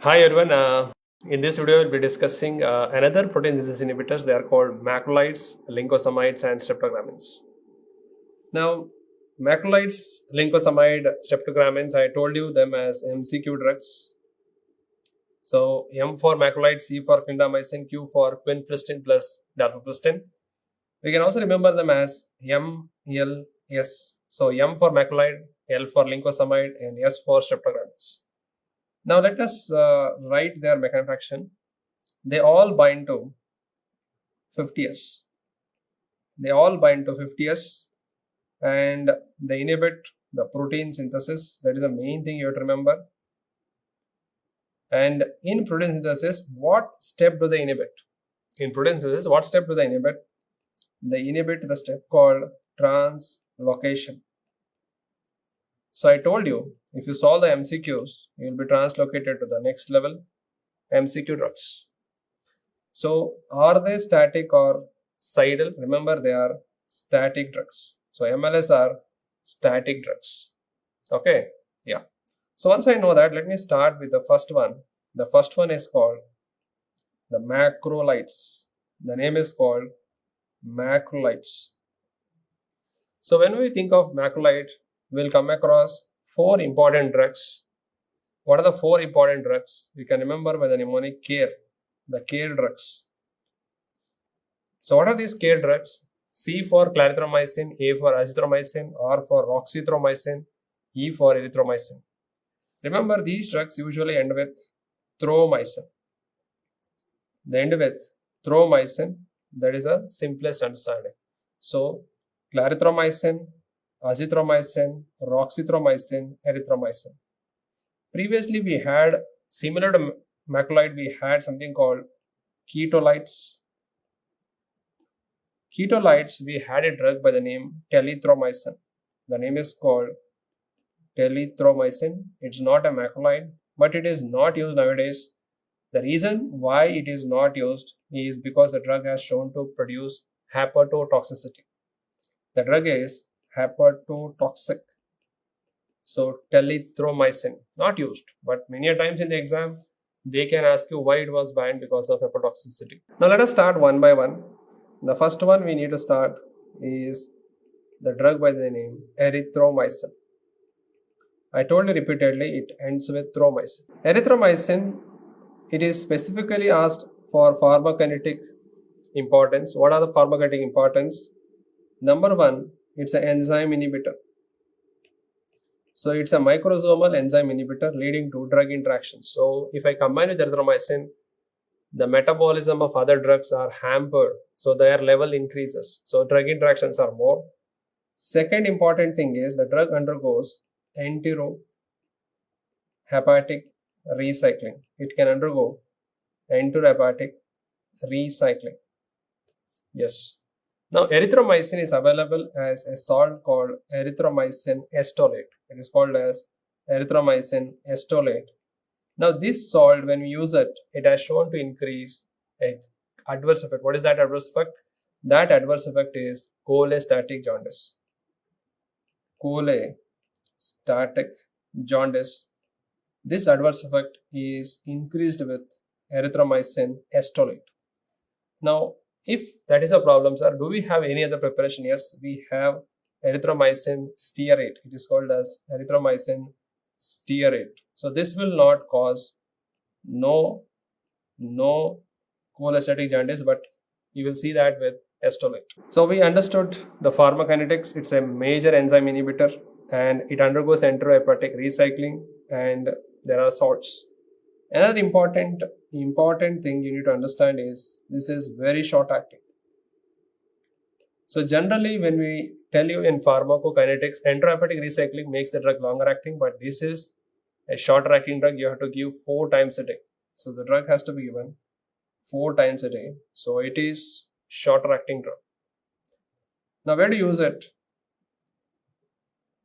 Hi everyone. In this video, we'll be discussing another protein synthesis inhibitors. They are called macrolides, lincosamides, and streptogramins. Now, macrolides, lincosamide, streptogramins, I told you them as MCQ drugs. So, M for macrolide, C for clindamycin, Q for quinpristin plus dalfapristin. We can also remember them as M, L, S. So, M for macrolide, L for lincosamide, and S for streptogramins. Now let us write their mechanism of action. They all bind to 50S. They all bind to 50S and they inhibit the protein synthesis. That is the main thing you have to remember. And in protein synthesis, what step do they inhibit? In protein synthesis, what step do they inhibit? They inhibit the step called translocation. So I told you, if you solve the MCQs, you will be translocated to the next level, MCQ drugs. So are they static or cidal? Remember, they are static drugs. So MLS are static drugs. Okay, yeah. So once I know that, let me start with the first one. The first one is called the macrolides. The name is called macrolides. So when we think of macrolide, we'll come across four important drugs. What are the four important drugs? We can remember by the mnemonic CARE, the CARE drugs. So what are these CARE drugs? C for clarithromycin, A for azithromycin, R for roxithromycin, E for erythromycin. Remember, these drugs usually end with thromycin. They end with thromycin. That is the simplest understanding. So clarithromycin, azithromycin, roxithromycin, erythromycin. Previously, we had, similar to macrolide, we had something called ketolides. Ketolides, we had a drug by the name telithromycin. The name is called telithromycin. It's not a macrolide, but it is not used nowadays. The reason why it is not used is because the drug has shown to produce hepatotoxicity. The drug is hepatotoxic. So telithromycin, not used, but many a times in the exam, they can ask you why it was banned because of hepatotoxicity. Now let us start one by one. The first one we need to start is the drug by the name erythromycin. I told you repeatedly, it ends with thromycin. Erythromycin, it is specifically asked for pharmacokinetic importance. What are the pharmacokinetic importance? Number one, it's an enzyme inhibitor. So it's a microsomal enzyme inhibitor leading to drug interactions. So if I combine with erythromycin, the metabolism of other drugs are hampered. So their level increases. So drug interactions are more. Second important thing is the drug undergoes enterohepatic recycling. It can undergo enterohepatic recycling. Yes. Now, erythromycin is available as a salt called erythromycin acetolate. It is called as erythromycin acetolate. Now, this salt, when we use it, it has shown to increase a adverse effect. What is that adverse effect? That adverse effect is cholestatic jaundice. Cholestatic jaundice. This adverse effect is increased with erythromycin acetolate. Now, if that is a problem, sir, do we have any other preparation? Yes, we have erythromycin stearate. It is called as erythromycin stearate. So this will not cause no cholestatic jaundice, but you will see that with acetolate. So we understood the pharmacokinetics. It's a major enzyme inhibitor and it undergoes enterohepatic recycling and there are salts. Another important thing you need to understand is this is very short acting. So generally when we tell you in pharmacokinetics, enterohepatic recycling makes the drug longer acting, but this is a shorter acting drug. You have to give 4 times a day. So the drug has to be given 4 times a day. So it is shorter acting drug. Now where to use it?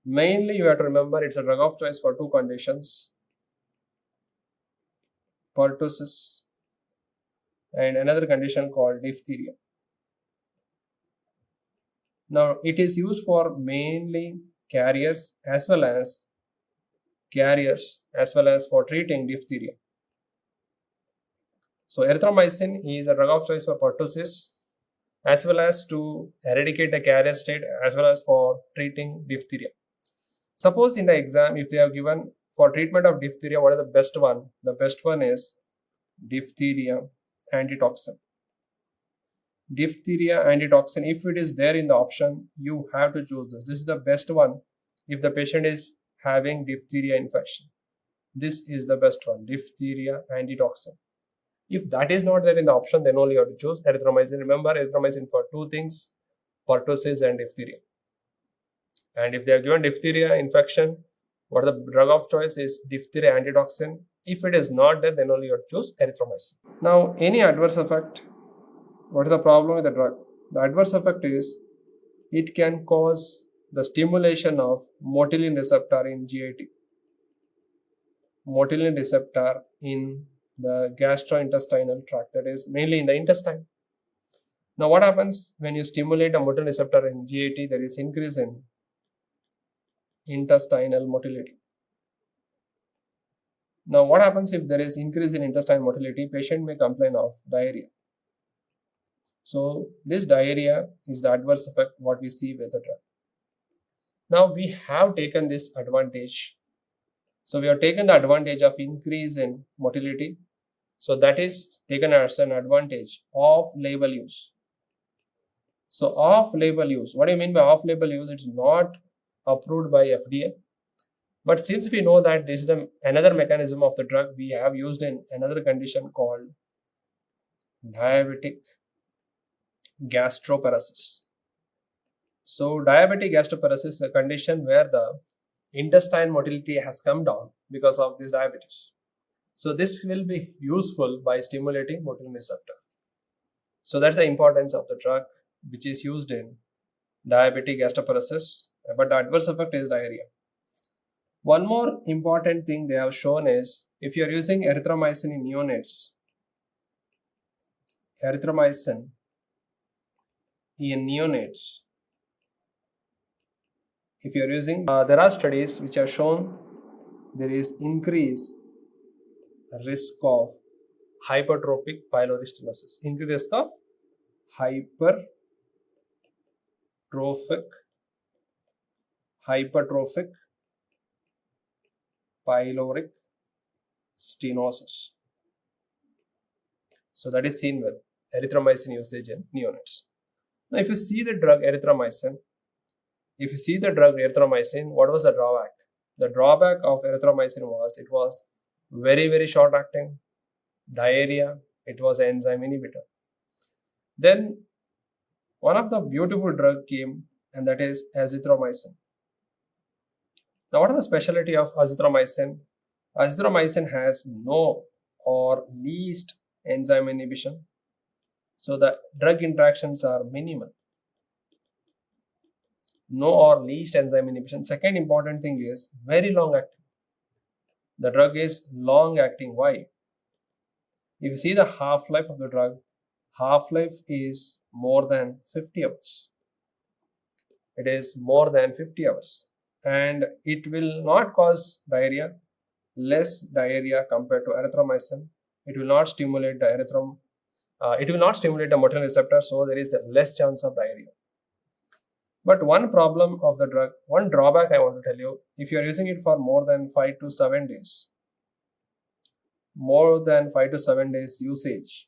Mainly you have to remember it's a drug of choice for 2 conditions. Pertussis and another condition called diphtheria. Now it is used for mainly carriers as well as for treating diphtheria. So erythromycin is a drug of choice for pertussis, as well as to eradicate the carrier state, as well as for treating diphtheria. Suppose in the exam, if they have given for treatment of diphtheria, what is the best one? The best one is diphtheria antitoxin. Diphtheria antitoxin, if it is there in the option, you have to choose this. This is the best one if the patient is having diphtheria infection. This is the best one, diphtheria antitoxin. If that is not there in the option, then only you have to choose erythromycin. Remember, erythromycin for two things, pertussis and diphtheria. And if they are given diphtheria infection, what the drug of choice is diphtheria antitoxin. If it is not there, then only you have to choose erythromycin. Now, any adverse effect, what is the problem with the drug? The adverse effect is it can cause the stimulation of motilin receptor in GIT. Motilin receptor in the gastrointestinal tract, that is mainly in the intestine. Now what happens when you stimulate a motilin receptor in GIT? There is increase in intestinal motility. Now what happens if there is increase in intestinal motility? Patient may complain of diarrhea. So this diarrhea is the adverse effect what we see with the drug. Now we have taken this advantage. So we have taken the advantage of increase in motility. So that is taken as an advantage of label use. So off-label use, what do you mean by off-label use? It's not approved by FDA. But since we know that this is another mechanism of the drug we have used in another condition called diabetic gastroparesis. So diabetic gastroparesis is a condition where the intestine motility has come down because of this diabetes. So this will be useful by stimulating motilin receptor. So that's the importance of the drug which is used in diabetic gastroparesis, but the adverse effect is diarrhea. One more important thing they have shown is if you are using erythromycin in neonates, if you are using, there are studies which have shown there is increased risk of hypertrophic pylori stenosis, increased risk of hypertrophic pyloric stenosis. So that is seen with erythromycin usage in neonates. Now if you see the drug erythromycin, what was the drawback? The drawback of erythromycin was it was very short acting, diarrhea, it was an enzyme inhibitor. Then one of the beautiful drug came, and that is azithromycin. Now what is the specialty of azithromycin? Azithromycin has no or least enzyme inhibition. So the drug interactions are minimal. No or least enzyme inhibition. Second important thing is very long acting. The drug is long acting. Why? If you see the half-life of the drug, half-life is more than 50 hours. It is more than 50 hours. And it will not cause diarrhea, less diarrhea compared to erythromycin. It will not stimulate the motilin receptor, so there is a less chance of diarrhea. But one problem of the drug, one drawback I want to tell you, if you are using it for more than 5 to 7 days, usage,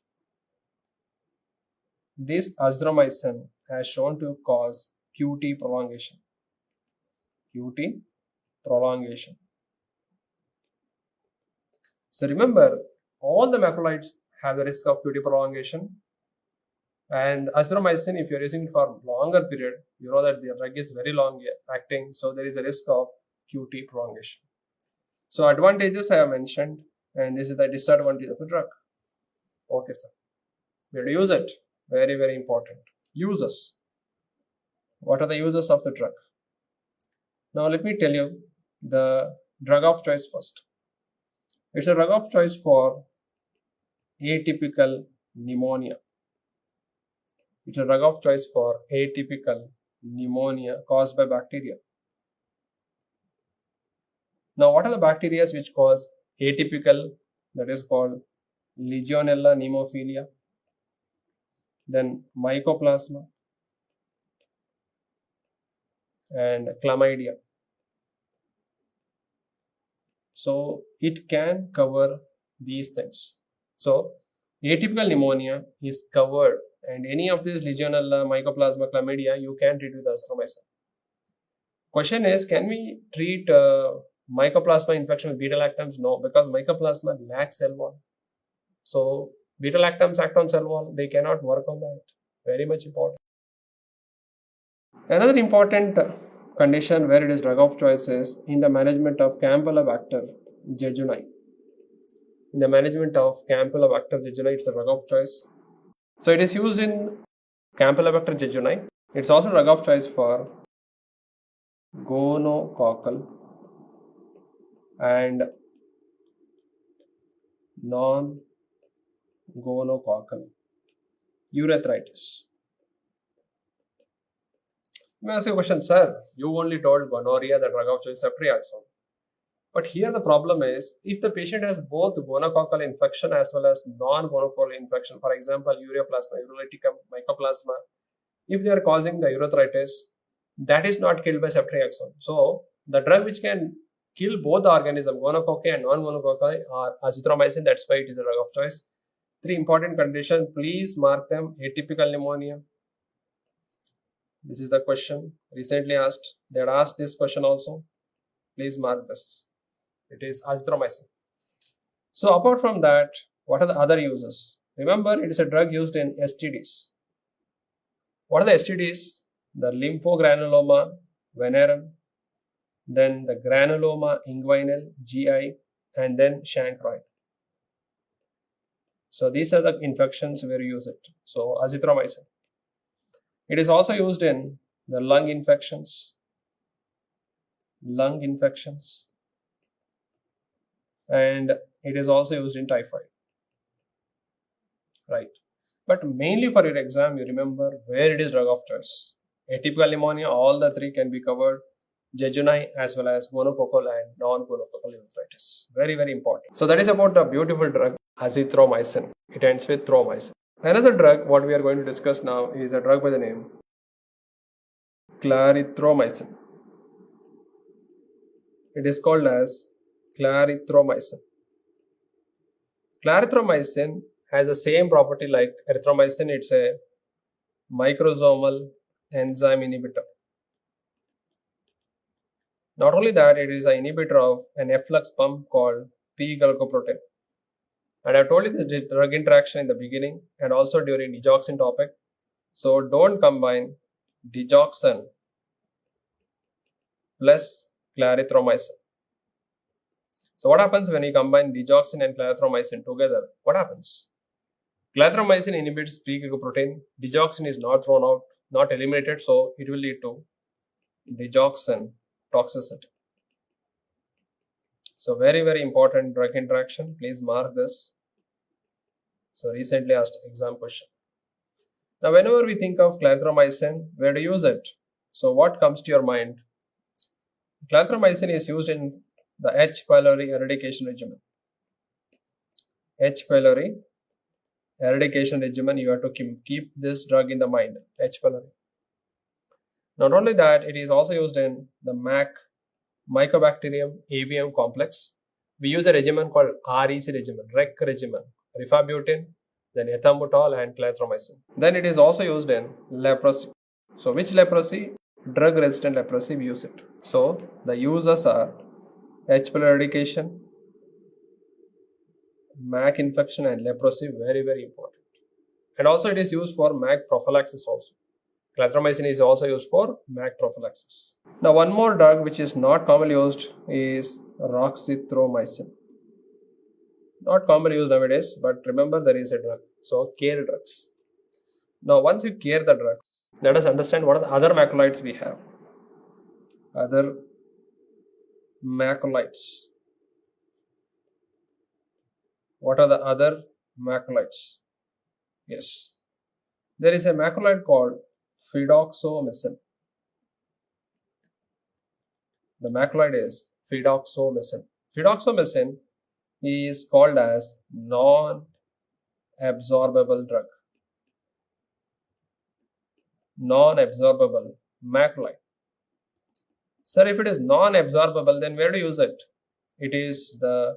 this azithromycin has shown to cause QT prolongation. So remember, all the macrolides have the risk of QT prolongation. And azithromycin, if you are using it for longer period, you know that the drug is very long acting, so there is a risk of QT prolongation. So advantages I have mentioned, and this is the disadvantage of the drug. Okay, sir. We have to use it. Very important. Uses. What are the uses of the drug? Now let me tell you the drug of choice first. It's a drug of choice for atypical pneumonia. It's a drug of choice for atypical pneumonia caused by bacteria. Now, what are the bacteria which cause atypical, that is called Legionella pneumophila, then Mycoplasma, and Chlamydia. So it can cover these things. So atypical pneumonia is covered, and any of these Legionella, Mycoplasma, Chlamydia, you can treat with azithromycin. Question is, can we treat Mycoplasma infection with beta-lactams? No, because Mycoplasma lacks cell wall. So beta-lactams act on cell wall, they cannot work on that. Very much important. Another important condition where it is drug of choice is in the management of Campylobacter jejuni. In the management of Campylobacter jejuni, it's a drug of choice. So it is used in Campylobacter jejuni. It's also drug of choice for gonococcal and non-gonococcal urethritis. Let me ask you a question, sir. You only told gonorrhea, the drug of choice, ceftriaxone. But here the problem is, if the patient has both gonococcal infection as well as non-gonococcal infection, for example, ureaplasma, urolyticum, mycoplasma, if they are causing the urethritis, that is not killed by ceftriaxone. So the drug which can kill both the organisms, gonococcal and non-gonococcal, are azithromycin. That's why it is a drug of choice. 3 important conditions, please mark them. Atypical pneumonia. This is the question recently asked. They had asked this question also. Please mark this. It is azithromycin. So apart from that, what are the other uses? Remember, it is a drug used in STDs. What are the STDs? The lymphogranuloma venereum, then the granuloma inguinal, GI, and then chancroid. So these are the infections where you use it. So azithromycin. It is also used in the lung infections, and it is also used in typhoid, right? But mainly for your exam, you remember where it is drug of choice. Atypical pneumonia, all the 3 can be covered. Jejuni as well as gonococcal and non-gonococcal urethritis. Very, very important. So that is about the beautiful drug azithromycin. It ends with thromycin. Another drug, what we are going to discuss now, is a drug by the name clarithromycin. It is called as clarithromycin. Clarithromycin has the same property like erythromycin. It's a microsomal enzyme inhibitor. Not only that, it is an inhibitor of an efflux pump called P-glycoprotein. And I told you this drug interaction in the beginning and also during digoxin topic. So don't combine digoxin plus clarithromycin. So what happens when you combine digoxin and clarithromycin together? What happens? Clarithromycin inhibits P-glycoprotein. Digoxin is not thrown out, not eliminated, so it will lead to digoxin toxicity. So very, very important drug interaction. Please mark this. So recently asked exam question. Now whenever we think of clarithromycin, where to use it? So what comes to your mind? Clarithromycin is used in the H. pylori eradication regimen. H. pylori eradication regimen, you have to keep this drug in the mind, H. pylori. Not only that, it is also used in the Mycobacterium avium complex. We use a regimen called REC regimen, REC regimen, rifabutin, then ethambutol and clarithromycin. Then it is also used in leprosy. So which leprosy? Drug resistant leprosy, we use it. So the uses are H. pylori eradication, MAC infection and leprosy, very, very important. And also it is used for MAC prophylaxis also. Clarithromycin is also used for MAC prophylaxis. Now one more drug which is not commonly used is roxithromycin. Not commonly used nowadays, but remember there is a drug. So care drugs. Now once you care the drug, let us understand what are the other macrolides we have. Other macrolides. What are the other macrolides? Yes. There is a macrolide called fidaxomicin. The macrolide is fidaxomicin. Fidaxomicin is called as non-gonococcal non-absorbable drug. Non-absorbable macrolide. Sir, if it is non-absorbable, then where to use it? It is the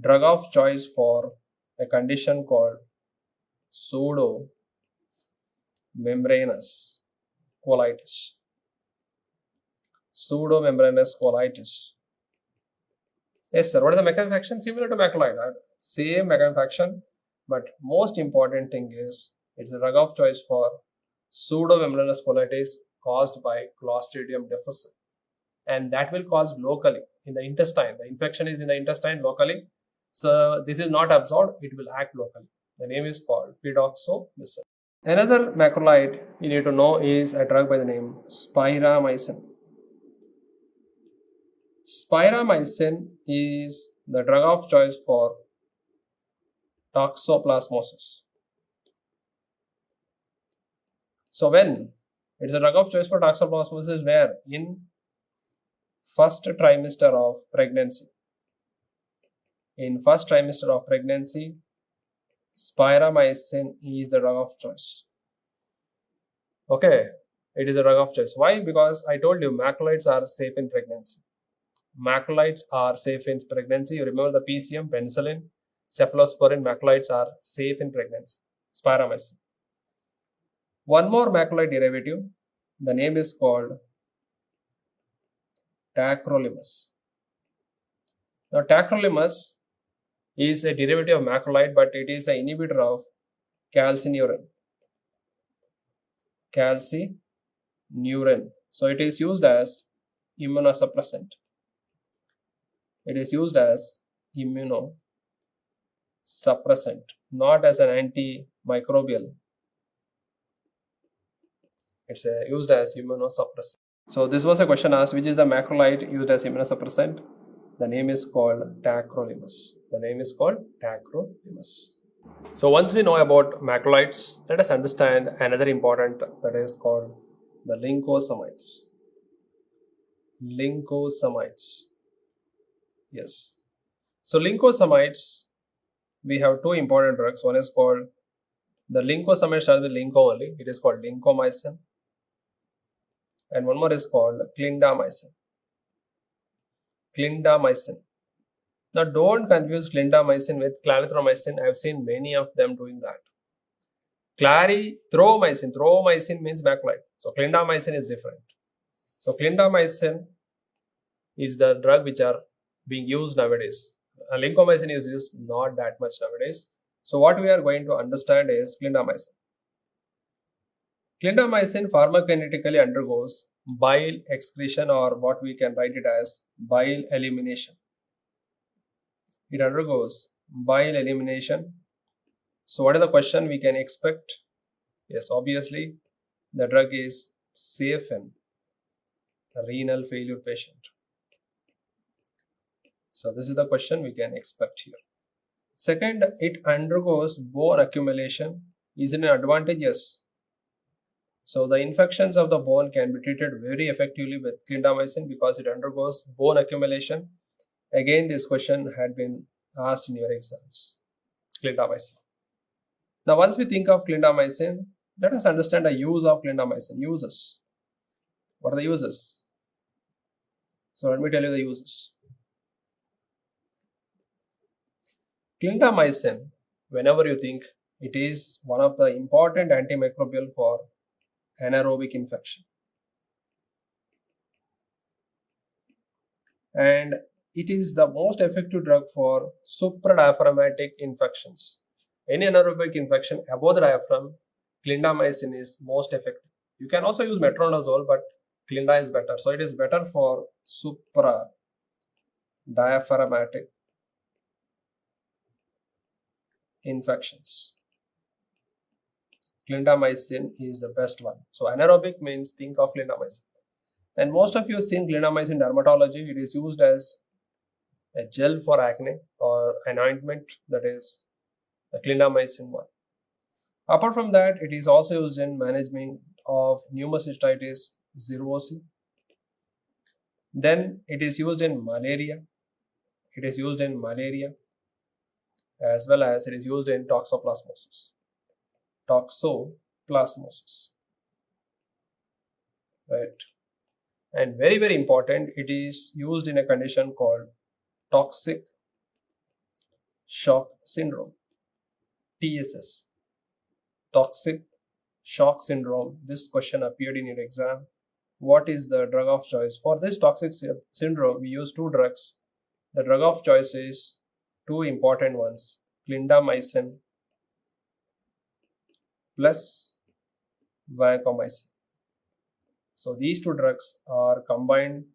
drug of choice for a condition called pseudomembranous colitis. Pseudomembranous colitis. Yes, sir. What is the mechanism of action? Similar to macrolide. Same mechanism of action, but most important thing is it's a drug of choice for pseudomembranous colitis caused by Clostridium difficile, and that will cause locally in the intestine. The infection is in the intestine locally, so this is not absorbed. It will act locally. The name is called pyridoxomycin. Another macrolide you need to know is a drug by the name spiramycin. Spiramycin is the drug of choice for toxoplasmosis. So when it's a drug of choice for toxoplasmosis, where in first trimester of pregnancy. In first trimester of pregnancy, spiramycin is the drug of choice. Okay, it is a drug of choice. Why? Because I told you macrolides are safe in pregnancy. Macrolides are safe in pregnancy. You remember the PCM, penicillin, cephalosporin, macrolides are safe in pregnancy. Spiramycin. One more macrolide derivative, the name is called tacrolimus. Now, tacrolimus is a derivative of macrolide, but it is an inhibitor of calcineurin. Calcineurin. So, it is used as immunosuppressant. It is used as immunosuppressant, not as an antimicrobial. It's used as immunosuppressant. So this was a question asked, which is the macrolide used as immunosuppressant? The name is called tacrolimus. The name is called tacrolimus. So once we know about macrolides, let us understand another important, that is called the lincosamides. Lincosamides. Yes. So lincosamides, we have two important drugs. One is called the lincosamide, starts with linco only. It is called lincomycin. And one more is called clindamycin. Clindamycin. Now don't confuse clindamycin with clarithromycin. I have seen many of them doing that. Clarithromycin. Thromycin means macrolide. So clindamycin is different. So clindamycin is the drug which are being used nowadays. Lincomycin is used not that much nowadays. So what we are going to understand is clindamycin. Clindamycin pharmacokinetically undergoes bile excretion, or what we can write it as bile elimination. It undergoes bile elimination. So what is the question we can expect? Yes, obviously the drug is safe in a renal failure patient. So this is the question we can expect here. Second, it undergoes bone accumulation. Is it an advantage? Yes. So the infections of the bone can be treated very effectively with clindamycin because it undergoes bone accumulation. Again, this question had been asked in your exams. Clindamycin. Now, once we think of clindamycin, let us understand the use of clindamycin. Uses. What are the uses? So let me tell you the uses. Clindamycin, whenever you think, it is one of the important antimicrobial for anaerobic infection. And it is the most effective drug for supradiaphragmatic infections. Any anaerobic infection above the diaphragm, clindamycin is most effective. You can also use metronidazole, but clinda is better. So it is better for supradiaphragmatic infections. Clindamycin is the best one. So anaerobic means think of clindamycin. And most of you have seen clindamycin in dermatology. It is used as a gel for acne or an ointment, that is the clindamycin one. Apart from that, it is also used in management of pneumocystitis cerevisiae. Then it is used in malaria. It is used in malaria. as well as it is used in toxoplasmosis. Toxoplasmosis, right? And very, very important, it is used in a condition called toxic shock syndrome, TSS. Toxic shock syndrome. This question appeared in your exam. What is the drug of choice? For this toxic syndrome, we use two drugs. The drug of choice is two important ones, clindamycin plus vancomycin. So these two drugs are combined,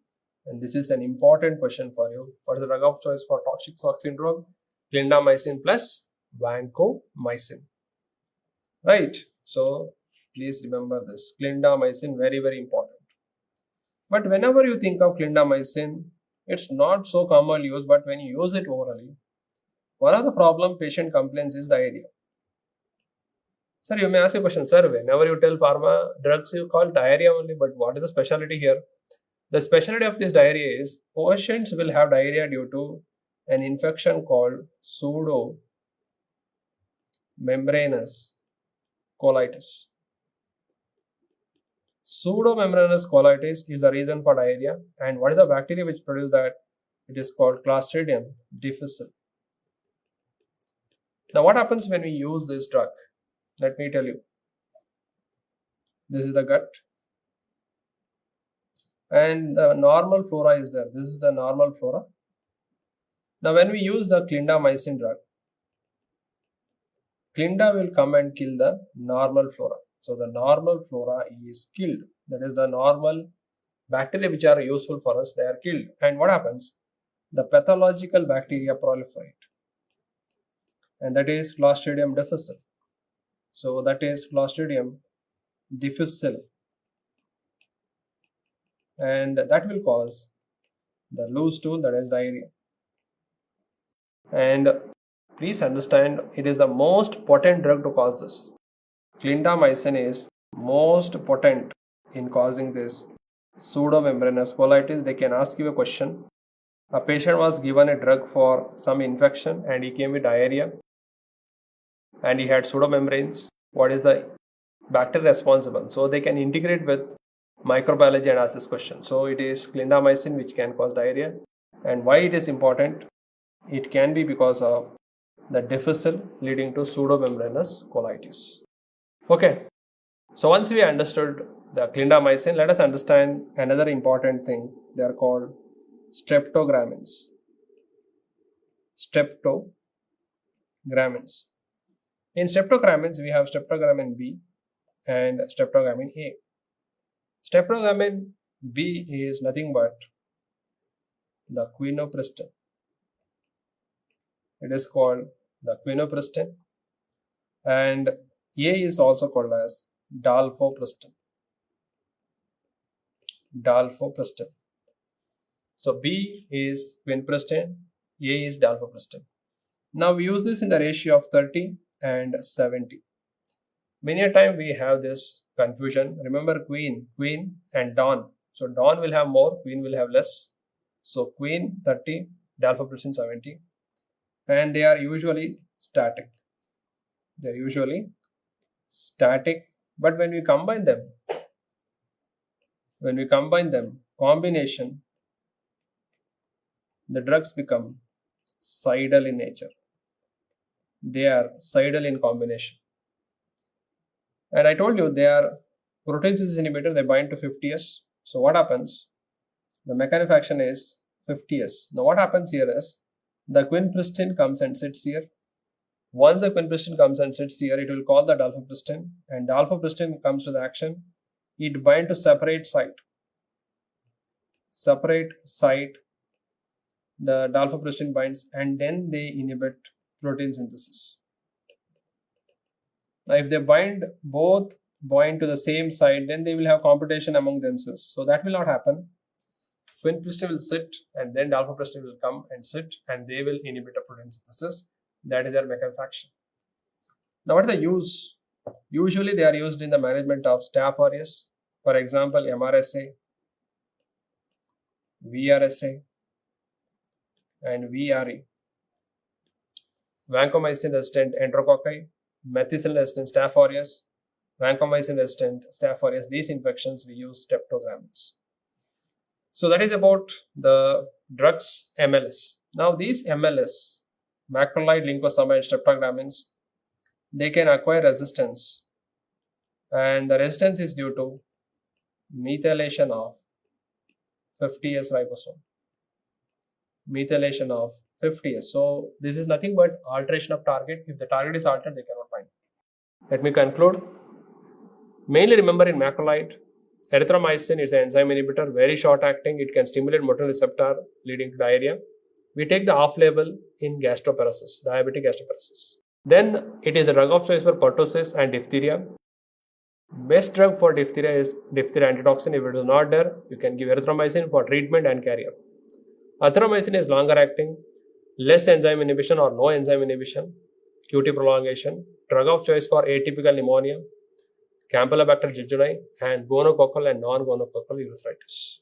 and this is an important question for you. What is the drug of choice for toxic shock syndrome? Clindamycin plus vancomycin. Right? So please remember this. Clindamycin, very, very important. But whenever you think of clindamycin, it's not so commonly used, but when you use it orally, one of the problem patient complains is diarrhea. Sir, you may ask a question, sir, whenever you tell pharma drugs, you call diarrhea only, but what is the specialty here? The specialty of this diarrhea is patients will have diarrhea due to an infection called pseudomembranous colitis. Pseudomembranous colitis is the reason for diarrhea, and what is the bacteria which produces that? It is called Clostridium difficile. Now, what happens when we use this drug? Let me tell you. This is the gut, and the normal flora is there. This is the normal flora. Now, when we use the clindamycin drug, Clinda will come and kill the normal flora. So the normal flora is killed. That is, the normal bacteria which are useful for us, they are killed. And what happens? The pathological bacteria proliferate, and that is Clostridium difficile. So that is Clostridium difficile, and that will cause the loose stool, that is diarrhea. And please understand, it is the most potent drug to cause this. Clindamycin is most potent in causing this pseudomembranous colitis. They can ask you a question. A patient was given a drug for some infection and he came with diarrhea and he had pseudomembranes. What is the bacteria responsible? So they can integrate with microbiology and ask this question. So it is clindamycin which can cause diarrhea. And why it is important? It can be because of the difficile leading to pseudomembranous colitis. Okay, so once we understood the clindamycin, let us understand another important thing. They are called streptogramins. Streptogramins. In streptogramins, we have streptogramin B and streptogramin A. Streptogramin B is nothing but the quinoprestin. It is called the quinoprestin, and A is also called as dalfoprestin. Dalfoprestin. So B is quinoprestin, A is dalfoprestin. Now we use this in the ratio of 30 and 70. Many a time we have this confusion. Remember queen and dawn. So dawn will have more, queen will have less. So queen 30, dalfoprestin 70. And they are usually static. They're usually static, but when we combine them, combination, the drugs become cidal in nature. They are cidal in combination. And I told you they are protein synthesis inhibitor, they bind to 50S. So what happens? The mechanism of action is 50S. Now what happens here is the quinoprestin comes and sits here. Once the quinoprestin comes and sits here, it will call the dalfoprestin, and dalfoprestin comes to the action. It binds to separate site. The dalfoprestin binds, and then they inhibit protein synthesis. Now, if they both bind to the same site, then they will have competition among themselves. So that will not happen. Quinoprestin will sit, and then dalfoprestin will come and sit, and they will inhibit a protein synthesis. That is their mechanism of action. Now, what is the use? Usually, they are used in the management of staph aureus. For example, MRSA, VRSA, and VRE. vancomycin resistant enterococci, methicillin resistant Staph aureus, vancomycin resistant Staph aureus. These infections we use streptogramins. So that is about the drugs MLS. Now these MLS, macrolide, lincosoma, and streptogramins, they can acquire resistance, and the resistance is due to methylation of 50S ribosome. Methylation of 50S. So this is nothing but alteration of target. If the target is altered, they cannot bind. Let me conclude. Mainly remember in macrolide, erythromycin is an enzyme inhibitor, very short acting. It can stimulate motor receptor leading to diarrhea. We take the off-label in gastroparesis, diabetic gastroparesis. Then it is a drug of choice for pertussis and diphtheria. Best drug for diphtheria is diphtheria antitoxin. If it is not there, you can give erythromycin for treatment and carrier. Azithromycin is longer acting, less enzyme inhibition or no enzyme inhibition, QT prolongation, drug of choice for atypical pneumonia, Campylobacter jejuni, and gonococcal and non-gonococcal urethritis.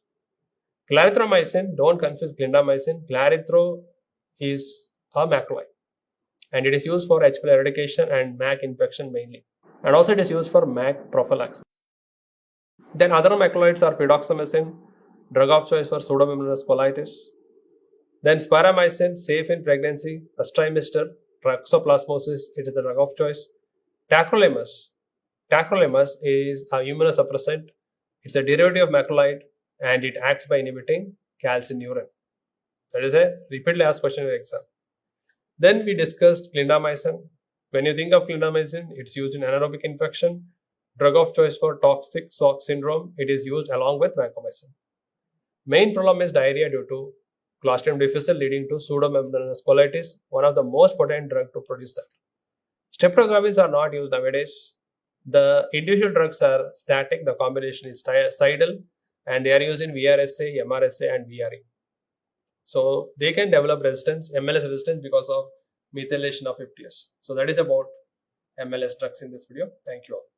Clarithromycin, don't confuse clindamycin. Clarithro is a macrolide and it is used for H. pylori eradication and MAC infection mainly. And also it is used for MAC prophylaxis. Then other macrolides are pyridoxamycin, drug of choice for pseudomembranous colitis. Then sparamycin, safe in pregnancy, first trimester, toxoplasmosis, it is the drug of choice. Tacrolimus is a immunosuppressant. It's a derivative of macrolide and it acts by inhibiting calcineurin. That is a repeatedly asked question in the exam. Then we discussed clindamycin. When you think of clindamycin, it's used in anaerobic infection, drug of choice for toxic shock syndrome. It is used along with vancomycin. Main problem is diarrhea due to Clostridium difficile leading to pseudomembranous colitis, one of the most potent drugs to produce that. Streptogramins are not used nowadays. The individual drugs are static, the combination is sidal, and they are used in VRSA, MRSA, and VRE. So they can develop resistance, MLS resistance, because of methylation of 50S. So that is about MLS drugs in this video. Thank you all.